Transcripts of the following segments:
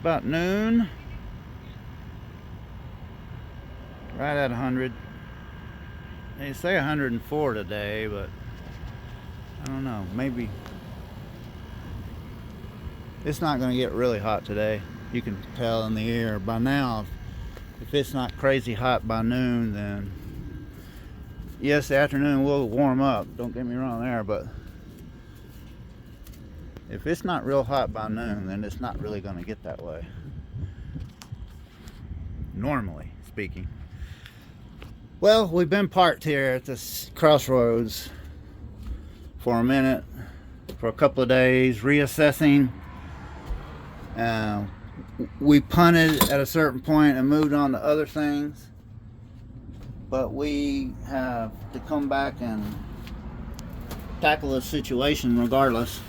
about noon. Right at 100. They say 104 today, but I don't know. Maybe it's not going to get really hot today. You can tell in the air by now. If it's not crazy hot by noon, then yes, the afternoon will warm up. Don't get me wrong there, but if it's not real hot by noon, then it's not really going to get that way. Normally speaking. Well, we've been parked here at this crossroads for a minute, for a couple of days, reassessing. We punted at a certain point and moved on to other things, but we have to come back and tackle this situation regardless.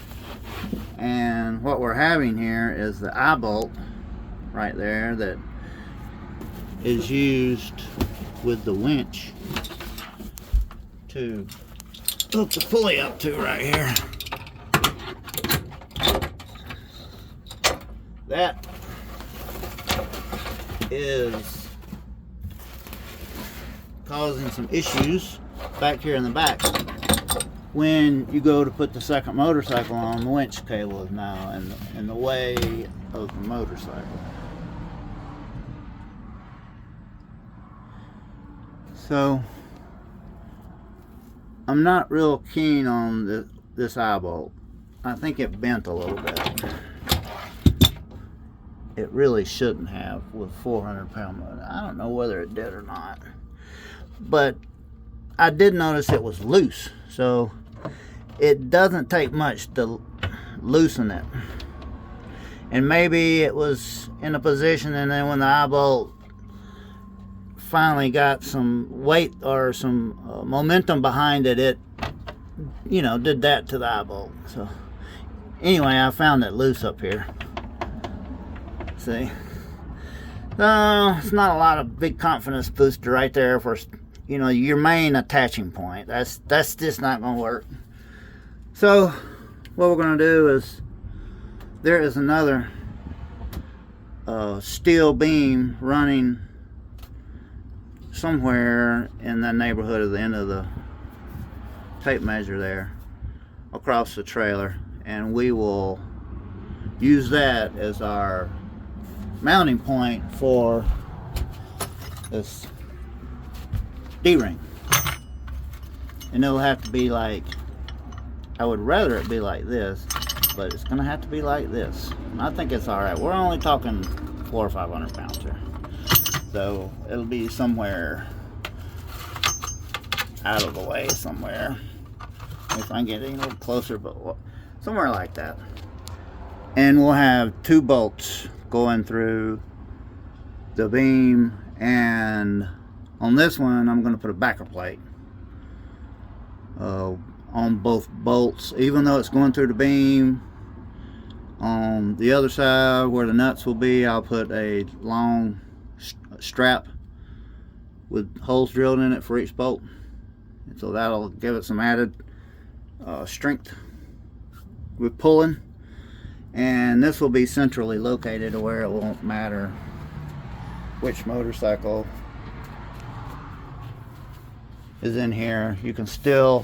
And what we're having here is the eye bolt right there that is used with the winch to hook the pulley up to right here. That is causing some issues back here in the back. When you go to put the second motorcycle on, the winch cable is now in the way of the motorcycle. So I'm not real keen on this eye bolt. I think it bent a little bit. It really shouldn't have with 400-pound motor. I don't know whether it did or not, but I did notice it was loose. So it doesn't take much to loosen it. And maybe it was in a position, and then when the eye bolt finally got some weight or some momentum behind it, it did that to the eye bolt. So anyway, I found it loose up here. See, it's not a lot of big confidence booster right there for your main attaching point. That's just not gonna work. So what we're gonna do is, there is another steel beam running somewhere in that neighborhood of the end of the tape measure there across the trailer, and we will use that as our mounting point for this D-ring. And it'll have to be like, I would rather it be like this, but it's gonna have to be like this. And I think it's alright. We're only talking 400 or 500 pounds here, so it'll be somewhere out of the way somewhere. If I can get it a little closer, but somewhere like that. And we'll have 2 bolts going through the beam, and on this one I'm going to put a backer plate on both bolts, even though it's going through the beam. On the other side where the nuts will be, I'll put a long strap with holes drilled in it for each bolt, and so that'll give it some added strength with pulling. And this will be centrally located to where it won't matter which motorcycle is in here. You can see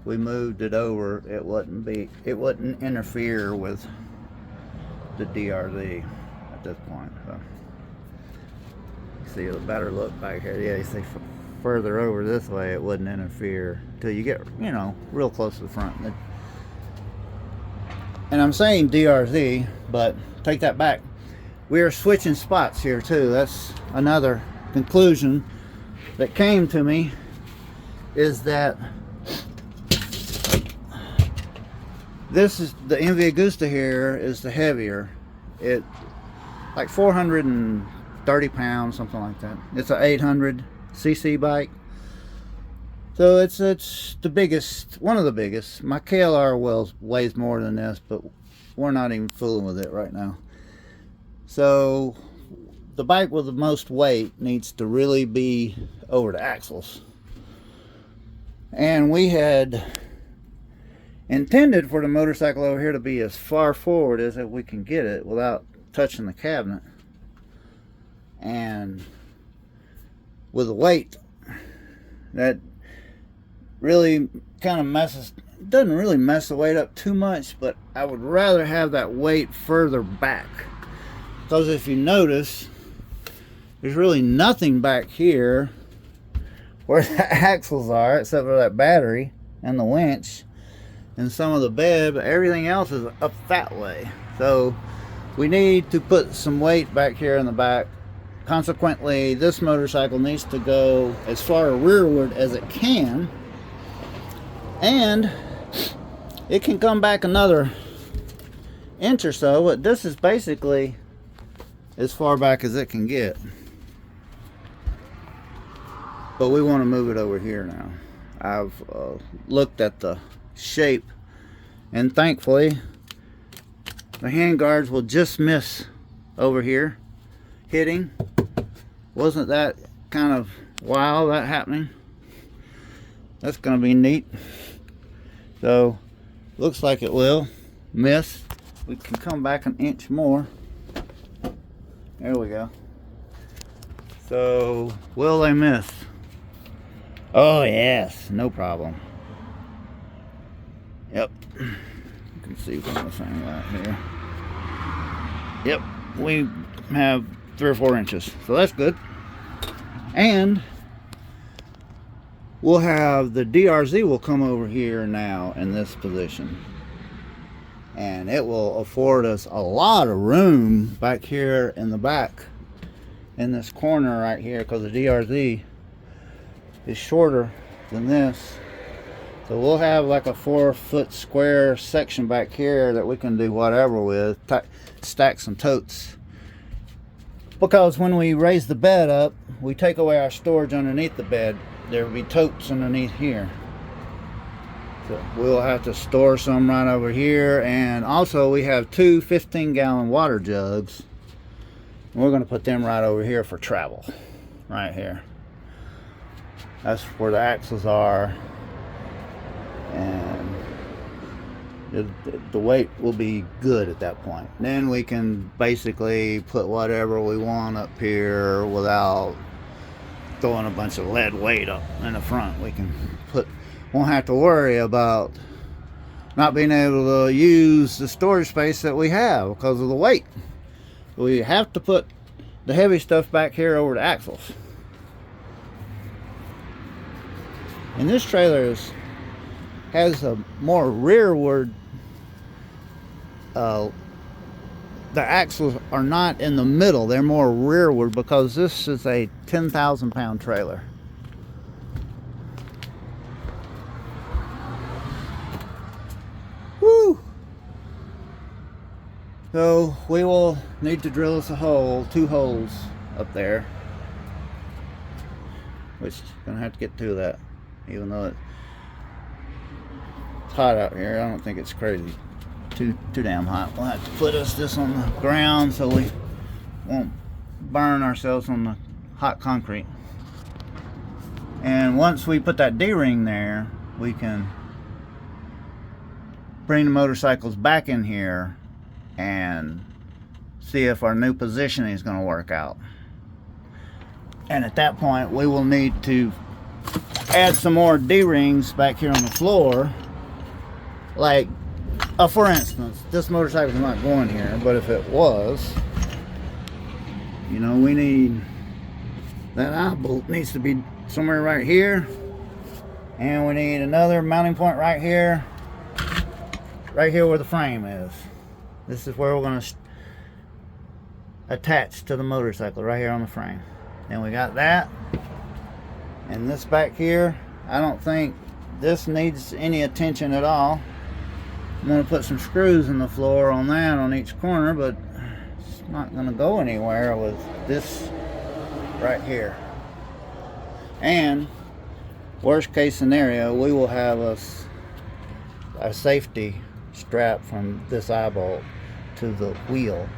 we moved it over. It wouldn't interfere with the DRZ at this point. So see a better look back here. Yeah, you see further over this way, it wouldn't interfere till you get real close to the front. And I'm saying DRZ, but take that back. We are switching spots here too. That's another conclusion that came to me, is that this is the MV Agusta here is the heavier. It like 430 pounds, something like that. It's an 800cc bike. So it's the biggest, one of the biggest. My KLR weighs more than this, but we're not even fooling with it right now. So the bike with the most weight needs to really be over the axles. And we had intended for the motorcycle over here to be as far forward as we can get it without touching the cabinet. And with the weight, that really kind of doesn't really mess the weight up too much, but I would rather have that weight further back, because if you notice, there's really nothing back here where the axles are except for that battery and the winch and some of the bed, but everything else is up that way. So we need to put some weight back here in the back. Consequently, this motorcycle needs to go as far rearward as it can, and it can come back another inch or so, but this is basically as far back as it can get. But we want to move it over here now. I've looked at the shape, and thankfully the hand guards will just miss over here hitting. Wasn't that kind of wow, that happening? That's gonna be neat. So looks like it will miss. We can come back an inch more. There we go. So will they miss? Oh yes, no problem. Yep, you can see what I'm saying right here. Yep, we have 3 or 4 inches, so that's good. And we'll have the DRZ will come over here now in this position, and it will afford us a lot of room back here in the back in this corner right here, because the DRZ is shorter than this. So we'll have like a 4-foot square section back here that we can do whatever with, stack some totes. Because when we raise the bed up, we take away our storage underneath the bed. There will be totes underneath here. So we'll have to store some right over here. And also we have 2 15-gallon water jugs. We're going to put them right over here for travel. Right here. That's where the axles are, and the weight will be good at that point. Then we can basically put whatever we want up here without throwing a bunch of lead weight up in the front. We can won't have to worry about not being able to use the storage space that we have because of the weight. We have to put the heavy stuff back here over the axles. And this trailer has a more rearward, the axles are not in the middle, they're more rearward because this is a 10,000 pound trailer. Woo! So we will need to drill us a hole, 2 holes up there, which gonna have to get to that. Even though it's hot out here, I don't think it's crazy too damn hot. We'll have to put this on the ground so we won't burn ourselves on the hot concrete. And once we put that D-ring there, we can bring the motorcycles back in here and see if our new positioning is going to work out. And at that point, we will need to add some more D-rings back here on the floor. Like, for instance, this motorcycle is not going here, but if it was, you know, we need that eye bolt needs to be somewhere right here, and we need another mounting point right here where the frame is. This is where we're going to attach to the motorcycle, right here on the frame. And we got that. And this back here, I don't think this needs any attention at all. I'm going to put some screws in the floor on that on each corner, but it's not going to go anywhere with this right here. And worst case scenario, we will have a safety strap from this eye bolt to the wheel.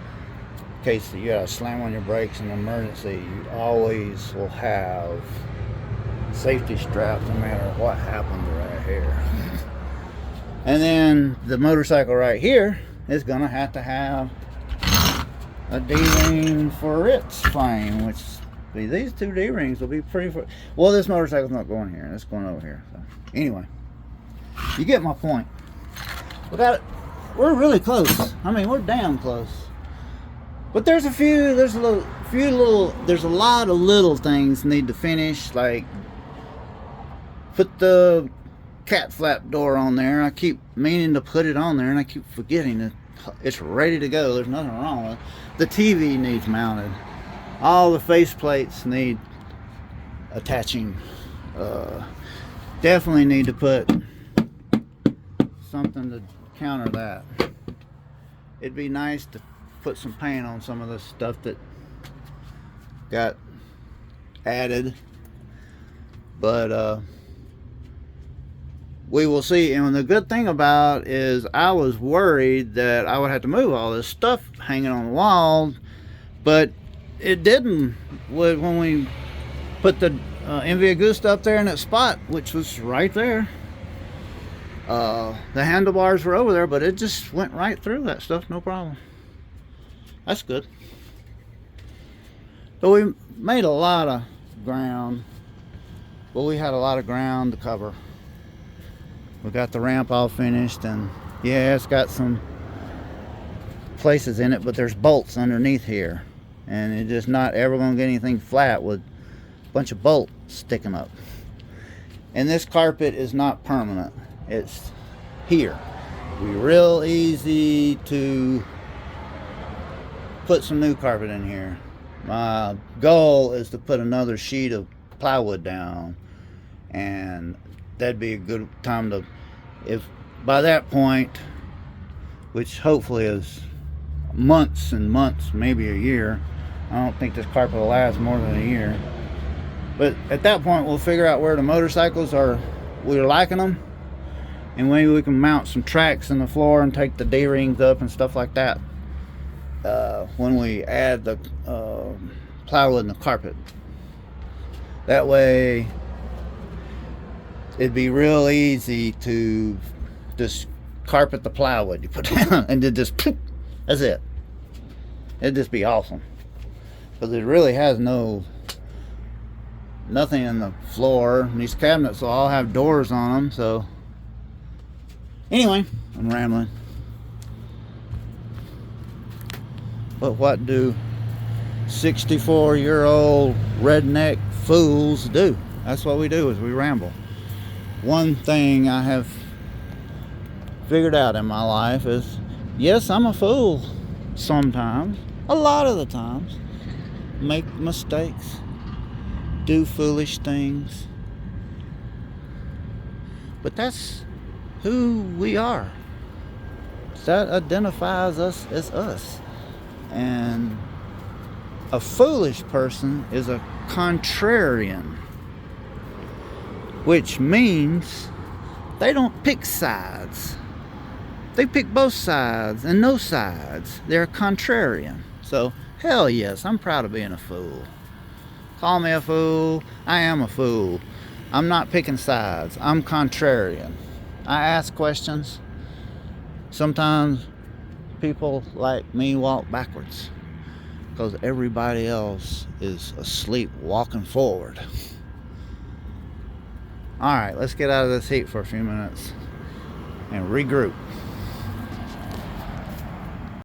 In case you gotta slam on your brakes in an emergency, you always will have safety strap no matter what happens right here. And then the motorcycle right here is gonna have to have a D-ring for its frame, which these two D-rings will be pretty. Well, this motorcycle's not going here. It's going over here. So anyway, you get my point. We got it. We're really close. I mean, we're damn close. But there's a lot of little things need to finish, like put the cat flap door on there. I keep meaning to put it on there, and I keep forgetting that it's ready to go. There's nothing wrong with it. The TV needs mounted. All the face plates need attaching. Definitely need to put something to counter that. It'd be nice to put some paint on some of the stuff that got added, but we will see. And the good thing about is I was worried that I would have to move all this stuff hanging on the wall, but it didn't. When we put the Envy Augusta up there in that spot, which was right there, the handlebars were over there, but it just went right through that stuff, no problem. That's good. So we made a lot of ground. Well, we had a lot of ground to cover. We got the ramp all finished, and yeah, it's got some places in it, but there's bolts underneath here, and it's just not ever going to get anything flat with a bunch of bolts sticking up. And this carpet is not permanent. It's here. It'll be real easy to put some new carpet in here. My goal is to put another sheet of plywood down, and that'd be a good time to, if by that point, which hopefully is months and months, maybe a year. I don't think this carpet will last more than a year. But at that point, we'll figure out where the motorcycles are. We're liking them, and maybe we can mount some tracks in the floor and take the D-rings up and stuff like that when we add the plywood and the carpet. That way it'd be real easy to just carpet the plywood you put down and then just that's it. It'd just be awesome, because it really has nothing in the floor, and these cabinets will all have doors on them. So anyway, I'm rambling. But what do 64-year-old redneck fools do? That's what we do, is we ramble. One thing I have figured out in my life is, yes, I'm a fool sometimes, a lot of the times, make mistakes, do foolish things, but that's who we are. That identifies us as us. And a foolish person is a contrarian, which means they don't pick sides. They pick both sides and no sides. They're a contrarian. So hell yes, I'm proud of being a fool. Call me a fool. I am a fool. I'm not picking sides. I'm contrarian. I ask questions. Sometimes people like me walk backwards because everybody else is asleep walking forward. All right, let's get out of this heat for a few minutes and regroup.